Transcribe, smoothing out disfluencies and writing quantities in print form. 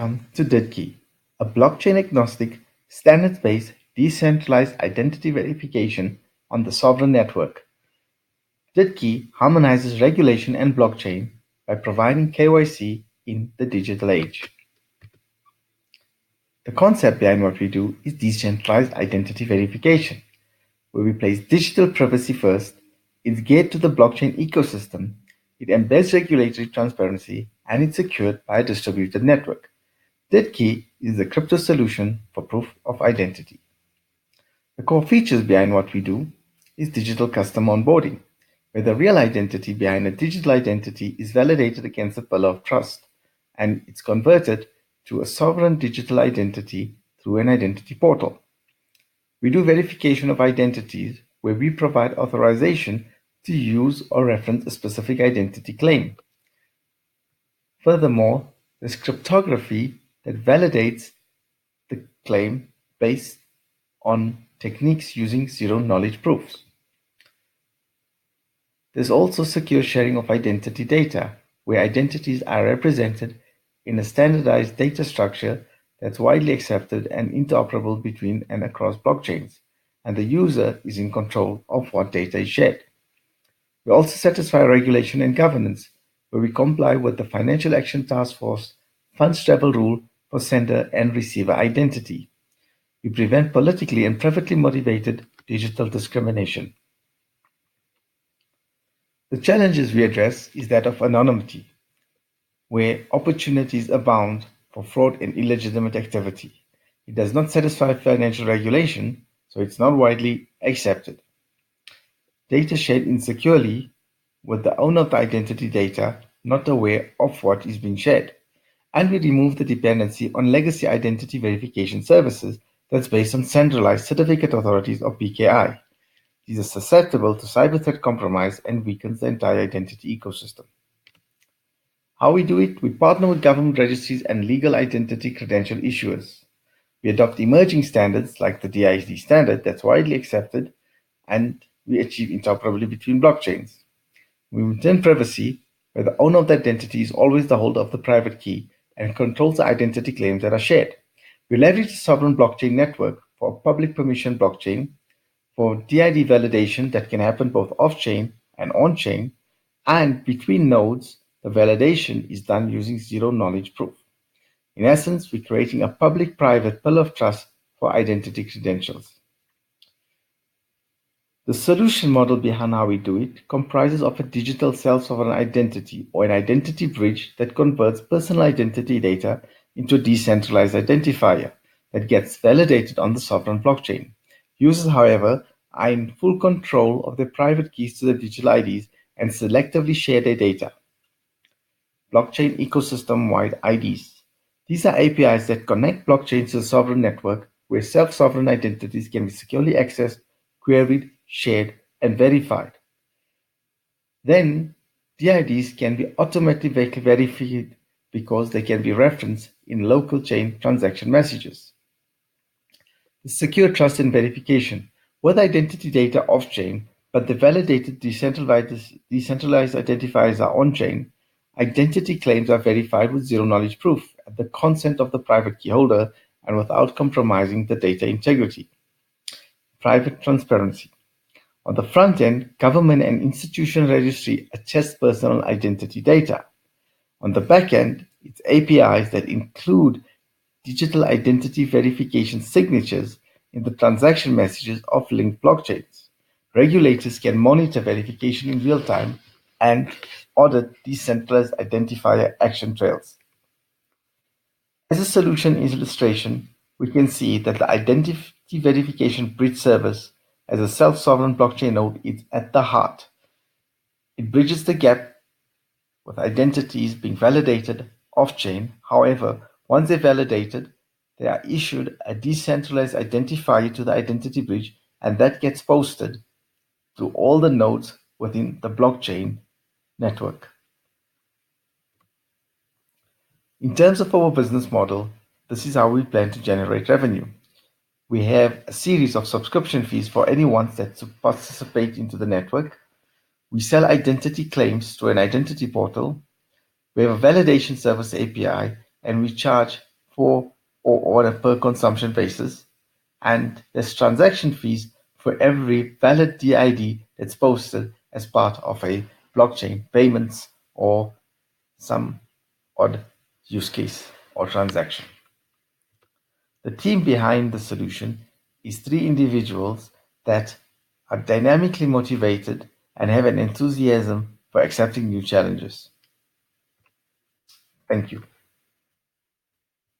To DiDKey, a blockchain-agnostic, standards-based, decentralized identity verification on the Sovrin network. DiDKey harmonizes regulation and blockchain by providing KYC in the digital age. The concept behind what we do is decentralized identity verification, where we place digital privacy first. It's geared to the blockchain ecosystem. It embeds regulatory transparency and it's secured by a distributed network. DiDKey is a crypto solution for proof of identity. The core features behind what we do is digital custom onboarding, where the real identity behind a digital identity is validated against a pillar of trust, and it's converted to a sovereign digital identity through an identity portal. We do verification of identities where we provide authorization to use or reference a specific identity claim. Furthermore, there's cryptography that validates the claim based on techniques using zero-knowledge proofs. There's also secure sharing of identity data, where identities are represented in a standardized data structure that's widely accepted and interoperable between and across blockchains, and the user is in control of what data is shared. We also satisfy regulation and governance, where we comply with the Financial Action Task Force funds travel rule for sender and receiver identity. We prevent politically and privately motivated digital discrimination. The challenges we address is that of anonymity, where opportunities abound for fraud and illegitimate activity. It does not satisfy financial regulation, so it's not widely accepted. Data shared insecurely with the owner of the identity data not aware of what is being shared. And we remove the dependency on legacy identity verification services that's based on centralized certificate authorities or PKI. These are susceptible to cyber threat compromise and weakens the entire identity ecosystem. How we do it? We partner with government registries and legal identity credential issuers. We adopt emerging standards like the DID standard that's widely accepted, and we achieve interoperability between blockchains. We maintain privacy, where the owner of the identity is always the holder of the private key and controls the identity claims that are shared. We leverage the sovereign blockchain network for a public permission blockchain for DID validation that can happen both off-chain and on-chain, and between nodes, the validation is done using zero-knowledge proof. In essence, we're creating a public-private pillar of trust for identity credentials. The solution model behind how we do it comprises of a digital self-sovereign identity or an identity bridge that converts personal identity data into a decentralized identifier that gets validated on the sovereign blockchain. Users, however, are in full control of their private keys to the digital IDs and selectively share their data. Blockchain ecosystem-wide IDs. These are APIs that connect blockchains to the sovereign network where self-sovereign identities can be securely accessed, queried, shared, and verified. Then, DIDs can be automatically verified because they can be referenced in local chain transaction messages. The secure trust and verification. With identity data off-chain, but the validated decentralized identifiers are on-chain, identity claims are verified with zero-knowledge proof at the consent of the private key holder and without compromising the data integrity. Private transparency. On the front end, government and institutional registry attest personal identity data. On the back end, it's APIs that include digital identity verification signatures in the transaction messages of linked blockchains. Regulators can monitor verification in real time and audit decentralized identifier action trails. As a solution illustration, we can see that the identity verification bridge service as a self-sovereign blockchain node is at the heart. It bridges the gap with identities being validated off-chain. However, once they're validated, they are issued a decentralized identifier to the identity bridge, and that gets posted to all the nodes within the blockchain network. In terms of our business model, this is how we plan to generate revenue. We have a series of subscription fees for anyone that participate into the network. We sell identity claims to an identity portal. We have a validation service API, and we charge for or on a per consumption basis, and there's transaction fees for every valid DID that's posted as part of a blockchain payments or some odd use case or transaction. The team behind the solution is three individuals that are dynamically motivated and have an enthusiasm for accepting new challenges. Thank you.